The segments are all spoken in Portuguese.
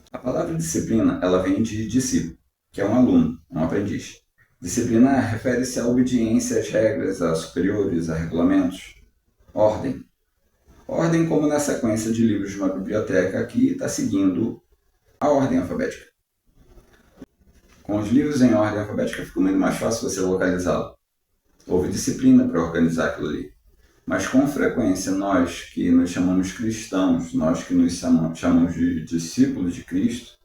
A palavra disciplina, ela vem de discípulo, que é um aluno, um aprendiz. Disciplina refere-se à obediência às regras, a superiores, a regulamentos. Ordem. Ordem como na sequência de livros de uma biblioteca que está seguindo a ordem alfabética. Com os livros em ordem alfabética fica muito mais fácil você localizá-lo. Houve disciplina para organizar aquilo ali. Mas com frequência nós que nos chamamos cristãos, nós que nos chamamos de discípulos de Cristo,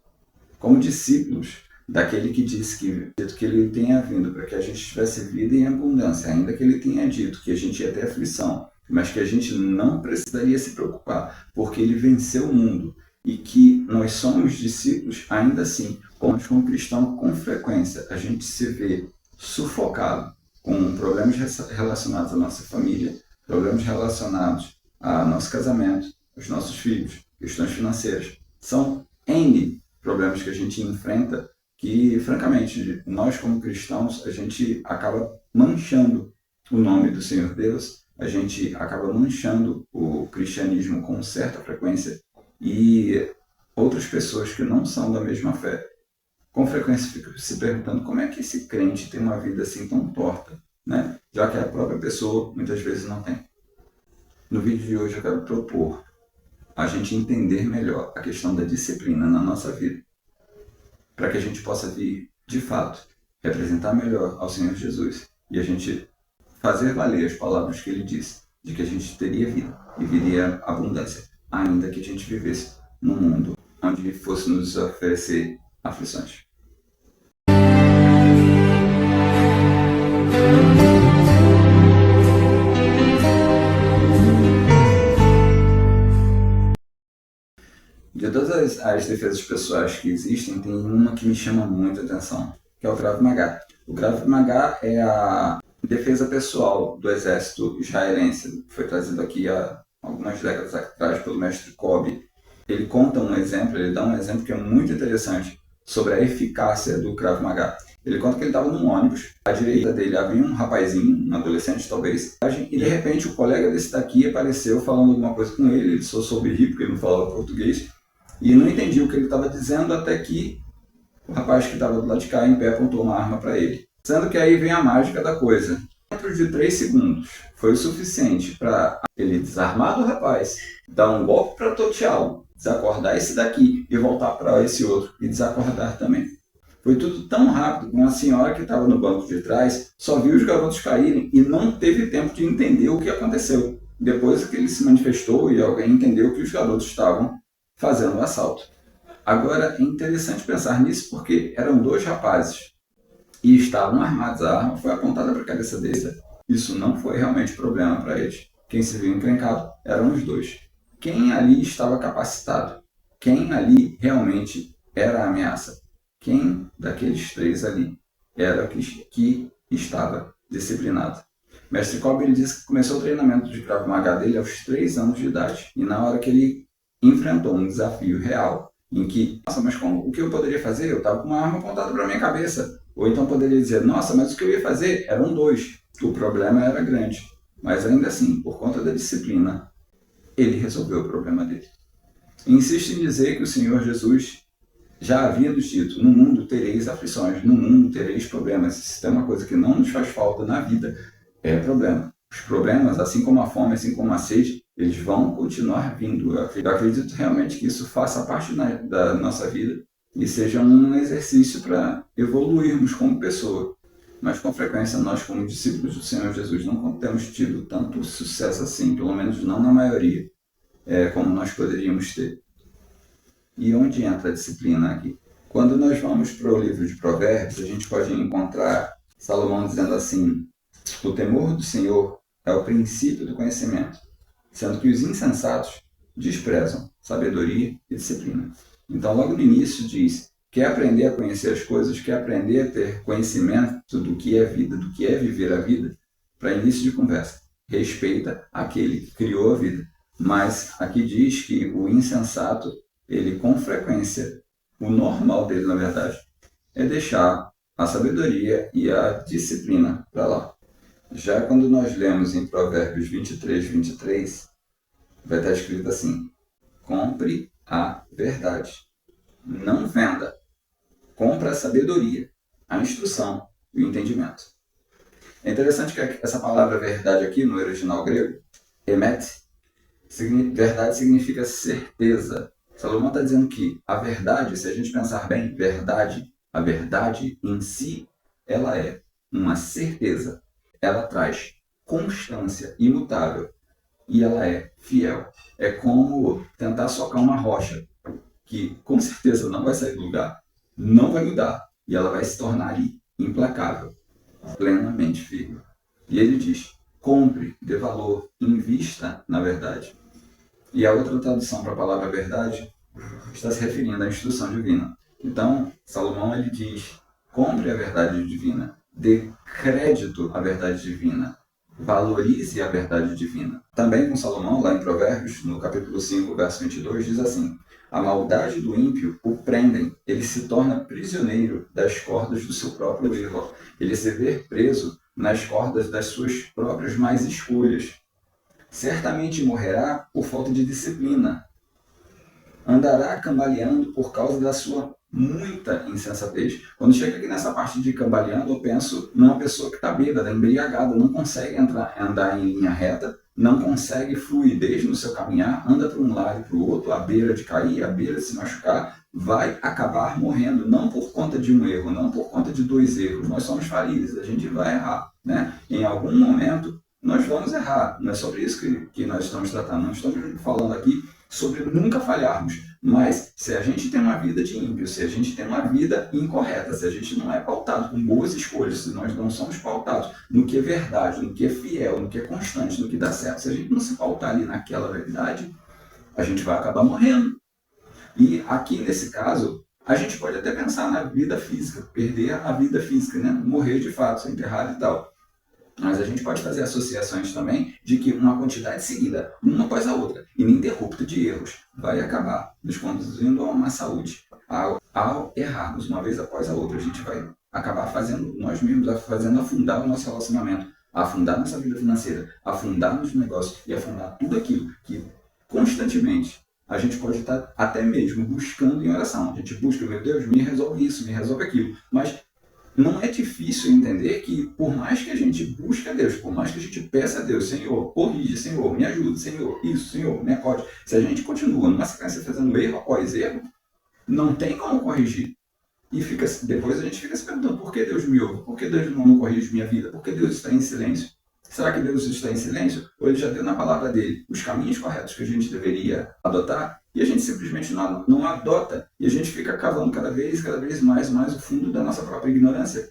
como discípulos daquele que disse que ele tenha vindo para que a gente tivesse vida em abundância, ainda que ele tenha dito que a gente ia ter aflição, mas que a gente não precisaria se preocupar, porque ele venceu o mundo e que nós somos discípulos, ainda assim, como cristão, com frequência a gente se vê sufocado com problemas relacionados à nossa família, problemas relacionados ao nosso casamento, aos nossos filhos, questões financeiras. São N problemas que a gente enfrenta que, francamente, nós como cristãos, a gente acaba manchando o nome do Senhor Deus, a gente acaba manchando o cristianismo com certa frequência e outras pessoas que não são da mesma fé, com frequência ficam se perguntando como é que esse crente tem uma vida assim tão torta, né? Já que a própria pessoa muitas vezes não tem. No vídeo de hoje eu quero propor a gente entender melhor a questão da disciplina na nossa vida, para que a gente possa vir, de fato, representar melhor ao Senhor Jesus e a gente fazer valer as palavras que ele disse, de que a gente teria vida e viria abundância, ainda que a gente vivesse num mundo onde fosse nos oferecer aflições. De todas as defesas pessoais que existem, tem uma que me chama muita atenção, que é o Krav Maga. O Krav Maga é a defesa pessoal do exército israelense, que foi trazido aqui há algumas décadas atrás pelo mestre Kobe. Ele conta um exemplo, ele dá um exemplo que é muito interessante sobre a eficácia do Krav Maga. Ele conta que ele estava num ônibus, à direita dele havia um rapazinho, um adolescente talvez, e de repente o colega desse daqui apareceu falando alguma coisa com ele, ele só soube rir porque ele não falava português, e não entendi o que ele estava dizendo até que o rapaz que estava do lado de cá, em pé, apontou uma arma para ele. Sendo que aí vem a mágica da coisa. Dentro de 3 segundos foi o suficiente para ele desarmar do rapaz, dar um golpe para toteá-lo, desacordar esse daqui e voltar para esse outro e desacordar também. Foi tudo tão rápido que uma senhora que estava no banco de trás só viu os garotos caírem e não teve tempo de entender o que aconteceu. Depois que ele se manifestou e alguém entendeu que os garotos estavam fazendo o assalto. Agora, é interessante pensar nisso porque eram 2 rapazes e estavam armados. A arma foi apontada para a cabeça deles. Isso não foi realmente problema para eles. Quem se viu encrencado eram os 2. Quem ali estava capacitado? Quem ali realmente era a ameaça? Quem daqueles 3 ali era que estava disciplinado? Mestre Kobe ele disse que começou o treinamento de Krav Maga dele aos 3 anos de idade. E na hora que ele enfrentou um desafio real, em que, nossa, mas o que eu poderia fazer? Eu estava com uma arma apontada para a minha cabeça. Ou então poderia dizer, nossa, mas o que eu ia fazer? Eram 2. O problema era grande. Mas ainda assim, por conta da disciplina, ele resolveu o problema dele. Insiste em dizer que o Senhor Jesus já havia nos dito, no mundo tereis aflições, no mundo tereis problemas. Se tem uma coisa que não nos faz falta na vida, é problema. Os problemas, assim como a fome, assim como a sede, eles vão continuar vindo. Eu acredito realmente que isso faça parte da nossa vida e seja um exercício para evoluirmos como pessoa. Mas com frequência nós, como discípulos do Senhor Jesus, não temos tido tanto sucesso assim, pelo menos não na maioria, como nós poderíamos ter. E onde entra a disciplina aqui? Quando nós vamos para o livro de Provérbios, a gente pode encontrar Salomão dizendo assim: o temor do Senhor é o princípio do conhecimento, sendo que os insensatos desprezam sabedoria e disciplina. Então, logo no início diz, quer aprender a conhecer as coisas, quer aprender a ter conhecimento do que é vida, do que é viver a vida, para início de conversa, respeita aquele que criou a vida. Mas aqui diz que o insensato, ele com frequência, o normal dele, na verdade, é deixar a sabedoria e a disciplina para lá. Já quando nós lemos em Provérbios 23, vai estar escrito assim: compre a verdade Não venda. Compra a sabedoria, a instrução e o entendimento. É interessante que essa palavra verdade aqui, no original grego, emet, verdade significa certeza. Salomão está dizendo que a verdade, se a gente pensar bem, a verdade em si, ela é uma certeza. Ela traz constância imutável e ela é fiel. É como tentar socar uma rocha que com certeza não vai sair do lugar, não vai mudar e ela vai se tornar ali implacável, plenamente firme. E ele diz: compre, dê valor, invista na verdade. E a outra tradução para a palavra verdade está se referindo à instrução divina. Então, Salomão ele diz: compre a verdade divina, dê crédito à verdade divina, valorize a verdade divina. Também com Salomão, lá em Provérbios, no capítulo 5, verso 22, diz assim: a maldade do ímpio o prendem, ele se torna prisioneiro das cordas do seu próprio erro. Ele se vê preso nas cordas das suas próprias más escolhas. Certamente morrerá por falta de disciplina. Andará cambaleando por causa da sua muita insensatez. Quando chega aqui nessa parte de cambaleando, eu penso numa pessoa que está bêbada, embriagada, não consegue andar em linha reta, não consegue fluidez no seu caminhar, anda para um lado e para o outro, à beira de cair, à beira de se machucar, vai acabar morrendo, não por conta de um erro, não por conta de dois erros. Nós somos falíveis, a gente vai errar, né? Em algum momento nós vamos errar. Não é sobre isso que nós estamos tratando. Não estamos falando aqui sobre nunca falharmos. Mas se a gente tem uma vida de ímpio, se a gente tem uma vida incorreta, se a gente não é pautado com boas escolhas, se nós não somos pautados no que é verdade, no que é fiel, no que é constante, no que dá certo, se a gente não se pautar ali naquela verdade, a gente vai acabar morrendo. E aqui nesse caso, a gente pode até pensar na vida física, perder a vida física, né? Morrer de fato, ser enterrado e tal. Mas a gente pode fazer associações também de que uma quantidade seguida, uma após a outra, ininterrupta de erros, vai acabar nos conduzindo a uma saúde. Ao errarmos uma vez após a outra, a gente vai acabar fazendo nós mesmos, fazendo afundar o nosso relacionamento, afundar nossa vida financeira, afundar nos negócios e afundar tudo aquilo que constantemente a gente pode estar até mesmo buscando em oração. A gente busca, meu Deus, me resolve isso, me resolve aquilo. Mas não é difícil entender que, por mais que a gente busque a Deus, por mais que a gente peça a Deus, Senhor, corrige, Senhor, me ajude, Senhor, isso, Senhor, me acorde. Se a gente continua numa sequência fazendo erro após erro, não tem como corrigir. E depois a gente fica se perguntando, por que Deus me ouve? Por que Deus não corrige minha vida? Por que Deus está em silêncio? Será que Deus está em silêncio? Ou Ele já deu na palavra dele os caminhos corretos que a gente deveria adotar e a gente simplesmente não adota e a gente fica cavando cada vez mais o fundo da nossa própria ignorância?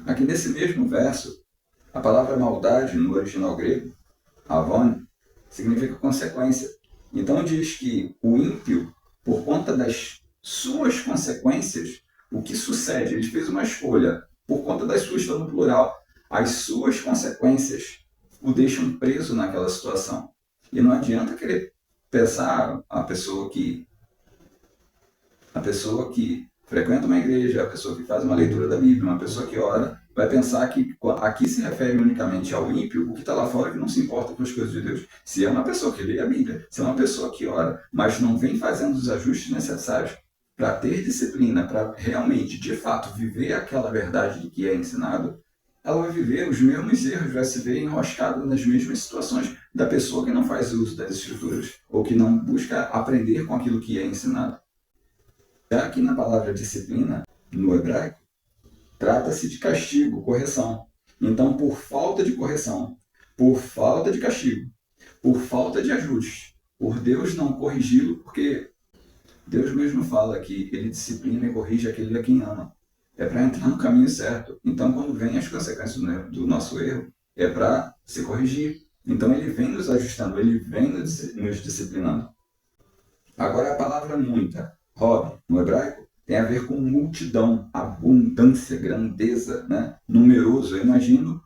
Aqui nesse mesmo verso, a palavra maldade no original grego, avon, significa consequência. Então diz que o ímpio, por conta das suas consequências, o que sucede? Ele fez uma escolha, por conta das suas, está no plural, as suas consequências o deixam preso naquela situação. E não adianta querer pensar a pessoa que frequenta uma igreja, a pessoa que faz uma leitura da Bíblia, uma pessoa que ora, vai pensar que aqui se refere unicamente ao ímpio, o que está lá fora que não se importa com as coisas de Deus. Se é uma pessoa que lê a Bíblia, se é uma pessoa que ora, mas não vem fazendo os ajustes necessários para ter disciplina, para realmente, de fato, viver aquela verdade de que é ensinado, ela vai viver os mesmos erros, vai se ver enroscada nas mesmas situações da pessoa que não faz uso das escrituras, ou que não busca aprender com aquilo que é ensinado. Já aqui na palavra disciplina, no hebraico, trata-se de castigo, correção. Então, por falta de correção, por falta de castigo, por falta de ajuste, por Deus não corrigi-lo, porque Deus mesmo fala que ele disciplina e corrige aquele a quem ama. É para entrar no caminho certo. Então, quando vem as consequências do nosso erro, é para se corrigir. Então, ele vem nos ajustando, ele vem nos disciplinando. Agora, a palavra muita, Rob, no hebraico, tem a ver com multidão, abundância, grandeza, né? Numeroso. Eu imagino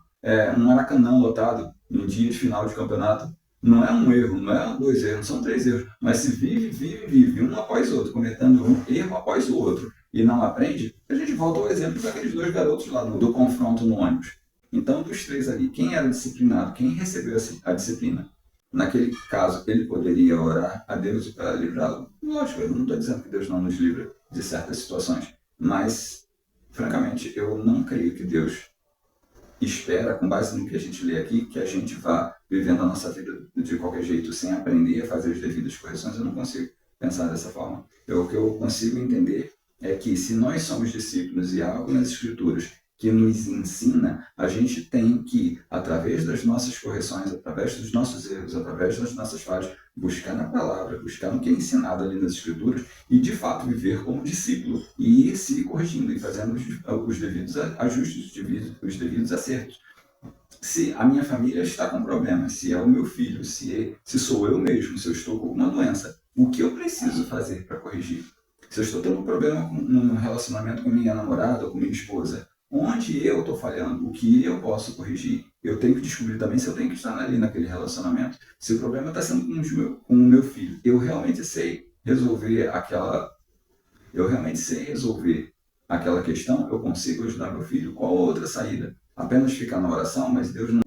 um Maracanã lotado no dia de final de campeonato. Não é um erro, não é dois erros, não são três erros, mas se vive, um após o outro, cometendo um erro após o outro, e não aprende, a gente volta ao exemplo daqueles dois garotos lá do confronto no ônibus. Então, dos três ali, quem era disciplinado, quem recebeu a disciplina? Naquele caso, ele poderia orar a Deus para livrá-lo? Lógico, eu não estou dizendo que Deus não nos livra de certas situações, mas, francamente, eu não creio que Deus espera, com base no que a gente lê aqui, que a gente vá vivendo a nossa vida de qualquer jeito, sem aprender a fazer as devidas correções. Eu não consigo pensar dessa forma. O que eu consigo entender é que, se nós somos discípulos e há algo nas Escrituras que nos ensina, a gente tem que, através das nossas correções, através dos nossos erros, através das nossas falhas, buscar na palavra, buscar no que é ensinado ali nas Escrituras e, de fato, viver como discípulo e ir se corrigindo e fazendo os devidos ajustes, os devidos acertos. Se a minha família está com problemas, se é o meu filho, se sou eu mesmo, se eu estou com alguma doença, o que eu preciso fazer para corrigir? Se eu estou tendo um problema no relacionamento com minha namorada ou com minha esposa, onde eu estou falhando, o que eu posso corrigir? Eu tenho que descobrir também se eu tenho que estar ali naquele relacionamento. Se o problema está sendo com o meu filho, eu realmente sei resolver aquela questão, eu consigo ajudar meu filho? Qual outra saída? Apenas ficar na oração, mas Deus não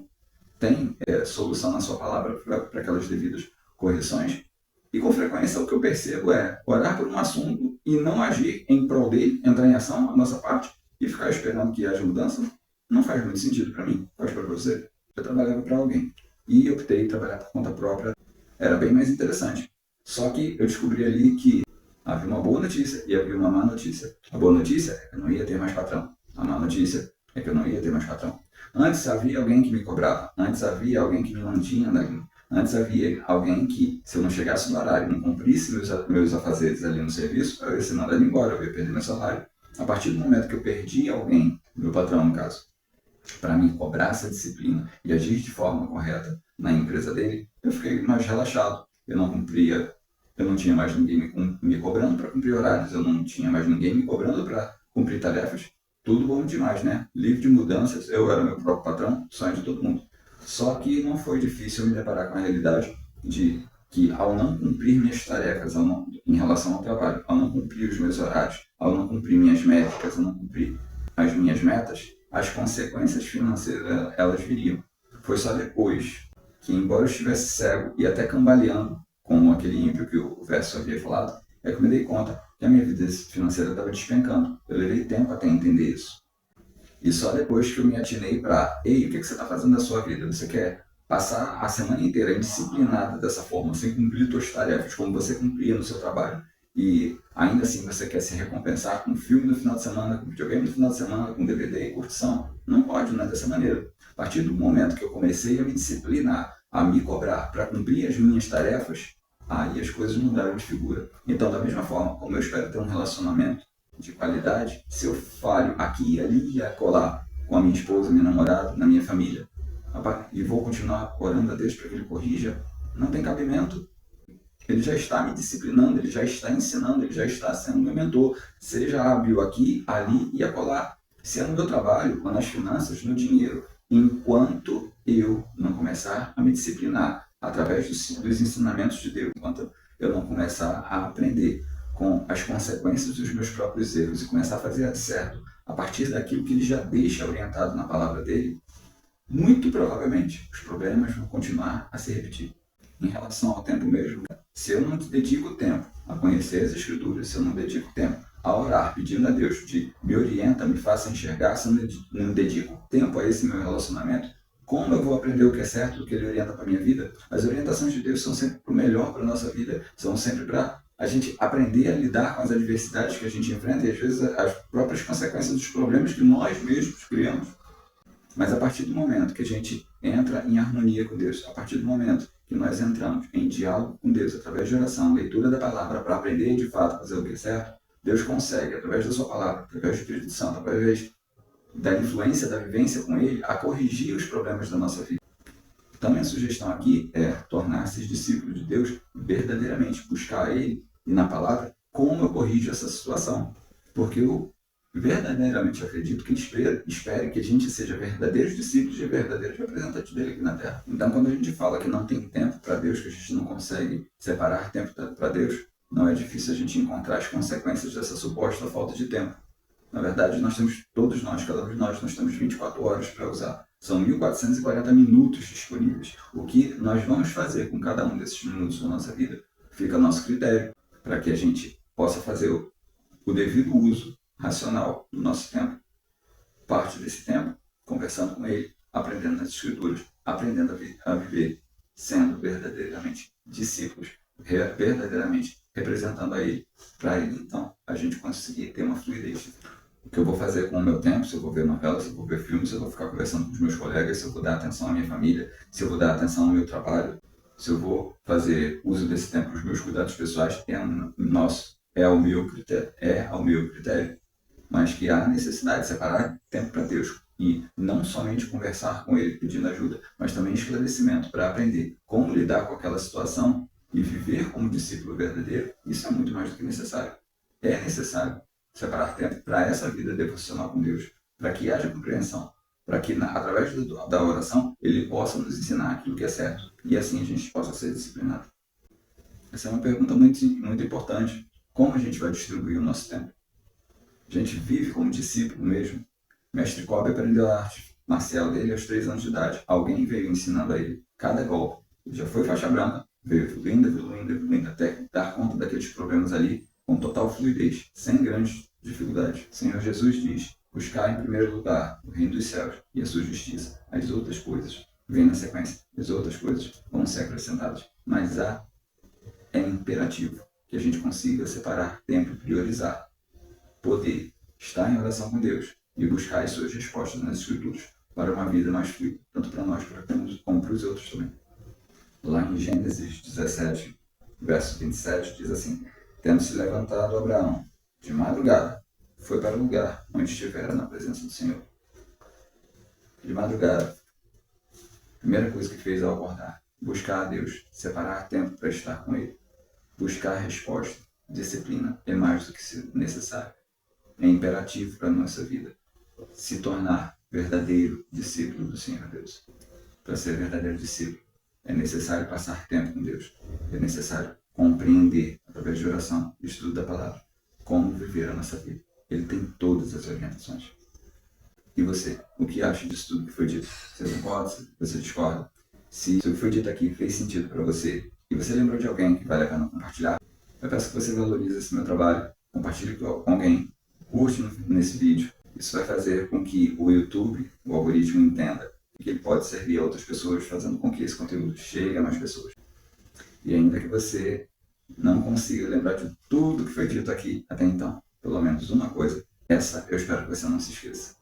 tem solução na sua palavra para aquelas devidas correções. E com frequência o que eu percebo é orar por um assunto e não agir em prol dele, entrar em ação, a nossa parte, e ficar esperando que haja mudança, não faz muito sentido para mim. Faz para você? Eu trabalhava para alguém e optei trabalhar por conta própria. Era bem mais interessante. Só que eu descobri ali que havia uma boa notícia e havia uma má notícia. A boa notícia é que eu não ia ter mais patrão. A má notícia é que eu não ia ter mais patrão. Antes havia alguém que me cobrava. Antes havia alguém que me mantinha dali. Antes havia alguém que, se eu não chegasse no horário e não cumprisse meus afazeres ali no serviço, eu ia ser mandado embora, eu ia perder meu salário. A partir do momento que eu perdi alguém, meu patrão no caso, para me cobrar essa disciplina e agir de forma correta na empresa dele, eu fiquei mais relaxado. Eu não tinha mais ninguém me cobrando para cumprir horários, eu não tinha mais ninguém me cobrando para cumprir tarefas. Tudo bom demais, né? Livre de mudanças, eu era meu próprio patrão, sonho de todo mundo. Só que não foi difícil me deparar com a realidade de que, ao não cumprir minhas tarefas em relação ao trabalho, ao não cumprir os meus horários, ao não cumprir minhas métricas, ao não cumprir as minhas metas, as consequências financeiras elas viriam. Foi só depois que, embora eu estivesse cego e até cambaleando, como aquele ímpio que o verso havia falado, é que eu me dei conta que a minha vida financeira estava despencando. Eu levei tempo até entender isso. E só depois que eu me atinei para, ei, o que você está fazendo da sua vida? Você quer passar a semana inteira indisciplinada dessa forma, sem cumprir suas tarefas, como você cumpria no seu trabalho, e ainda assim você quer se recompensar com filme no final de semana, com videogame no final de semana, com DVD e curtição? Não pode, não é dessa maneira. A partir do momento que eu comecei a me disciplinar, a me cobrar para cumprir as minhas tarefas, aí as coisas mudaram de figura. Então, da mesma forma, como eu espero ter um relacionamento de qualidade, se eu falho aqui, ali e acolá com a minha esposa, minha namorada, na minha família, e vou continuar orando a Deus para que Ele corrija, não tem cabimento. Ele já está me disciplinando, Ele já está ensinando, Ele já está sendo meu mentor. Seja hábil aqui, ali e acolá. Se é no meu trabalho, ou nas finanças, no dinheiro, enquanto eu não começar a me disciplinar através dos ensinamentos de Deus, enquanto eu não começar a aprender com as consequências dos meus próprios erros e começar a fazer certo a partir daquilo que Ele já deixa orientado na palavra dele, muito provavelmente os problemas vão continuar a se repetir. Em relação ao tempo mesmo, se eu não dedico tempo a conhecer as Escrituras, se eu não dedico tempo a orar, pedindo a Deus de me orienta, me faça enxergar, se eu não dedico tempo a esse meu relacionamento, como eu vou aprender o que é certo, o que Ele orienta para a minha vida? As orientações de Deus são sempre para o melhor para a nossa vida, são sempre para a gente aprender a lidar com as adversidades que a gente enfrenta e às vezes as próprias consequências dos problemas que nós mesmos criamos. Mas a partir do momento que a gente entra em harmonia com Deus, a partir do momento que nós entramos em diálogo com Deus, através de oração, leitura da palavra, para aprender de fato a fazer o que é certo, Deus consegue, através da sua palavra, através do Espírito Santo, através da influência, da vivência com Ele, a corrigir os problemas da nossa vida. Então, minha sugestão aqui é tornar-se discípulo de Deus verdadeiramente, buscar Ele e na palavra como eu corrijo essa situação. Porque eu verdadeiramente acredito que Ele espere que a gente seja verdadeiros discípulos e verdadeiros representantes dele aqui na Terra. Então, quando a gente fala que não tem tempo para Deus, que a gente não consegue separar tempo para Deus, não é difícil a gente encontrar as consequências dessa suposta falta de tempo. Na verdade, todos nós, cada um de nós temos 24 horas para usar. São 1.440 minutos disponíveis. O que nós vamos fazer com cada um desses minutos da nossa vida fica a nosso critério. para que a gente possa fazer o devido uso racional do nosso tempo. Parte desse tempo conversando com ele, aprendendo nas escrituras, aprendendo a viver, sendo verdadeiramente discípulos, verdadeiramente representando a ele, para ele então a gente conseguir ter uma fluidez. O que eu vou fazer com o meu tempo, se eu vou ver novela, se eu vou ver filmes, se eu vou ficar conversando com os meus colegas, se eu vou dar atenção à minha família, se eu vou dar atenção ao meu trabalho, se eu vou fazer uso desse tempo para os meus cuidados pessoais, é ao meu critério, mas que há necessidade de separar tempo para Deus e não somente conversar com Ele pedindo ajuda, mas também esclarecimento para aprender como lidar com aquela situação e viver como discípulo verdadeiro. Isso é muito mais do que necessário. É necessário separar tempo para essa vida devocional com Deus, para que haja compreensão, para que através da oração Ele possa nos ensinar aquilo que é certo e assim a gente possa ser disciplinado. Essa é uma pergunta muito, muito importante. Como a gente vai distribuir o nosso tempo? A gente vive como discípulo mesmo. Mestre Kobe aprendeu a arte marcial dele aos 3 anos de idade. Alguém veio ensinando a ele cada golpe. Ele já foi faixa branca, veio evoluindo, até dar conta daqueles problemas ali com total fluidez, sem grandes dificuldades. O Senhor Jesus diz: buscar em primeiro lugar o reino dos céus e a sua justiça. As outras coisas vêm na sequência. As outras coisas vão ser acrescentadas. Mas é imperativo que a gente consiga separar tempo e priorizar. Poder estar em oração com Deus e buscar as suas respostas nas Escrituras para uma vida mais fluida, tanto para nós como para os outros também. Lá em Gênesis 17, verso 27, diz assim: tendo se levantado Abraão de madrugada, foi para o lugar onde estivera na presença do Senhor. De madrugada, a primeira coisa que fez ao acordar, buscar a Deus, separar tempo para estar com Ele, buscar resposta, disciplina é mais do que necessário. É imperativo para a nossa vida se tornar verdadeiro discípulo do Senhor Deus. Para ser verdadeiro discípulo, é necessário passar tempo com Deus. É necessário compreender, através de oração e estudo da palavra, como viver a nossa vida. Ele tem todas as orientações. E você, o que acha disso tudo que foi dito? Você concorda? Você discorda? Se o que foi dito aqui fez sentido para você e você lembrou de alguém que vale a pena compartilhar, eu peço que você valorize esse meu trabalho, compartilhe com alguém, curte nesse vídeo. Isso vai fazer com que o YouTube, o algoritmo, entenda que ele pode servir a outras pessoas, fazendo com que esse conteúdo chegue a mais pessoas. E ainda que você não consiga lembrar de tudo que foi dito aqui até então, pelo menos uma coisa, essa eu espero que você não se esqueça.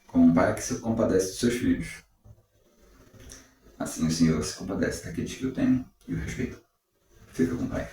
Como um pai que se compadece dos seus filhos, assim o Senhor se compadece daqueles que o temem e o respeitam. Fica com o Pai.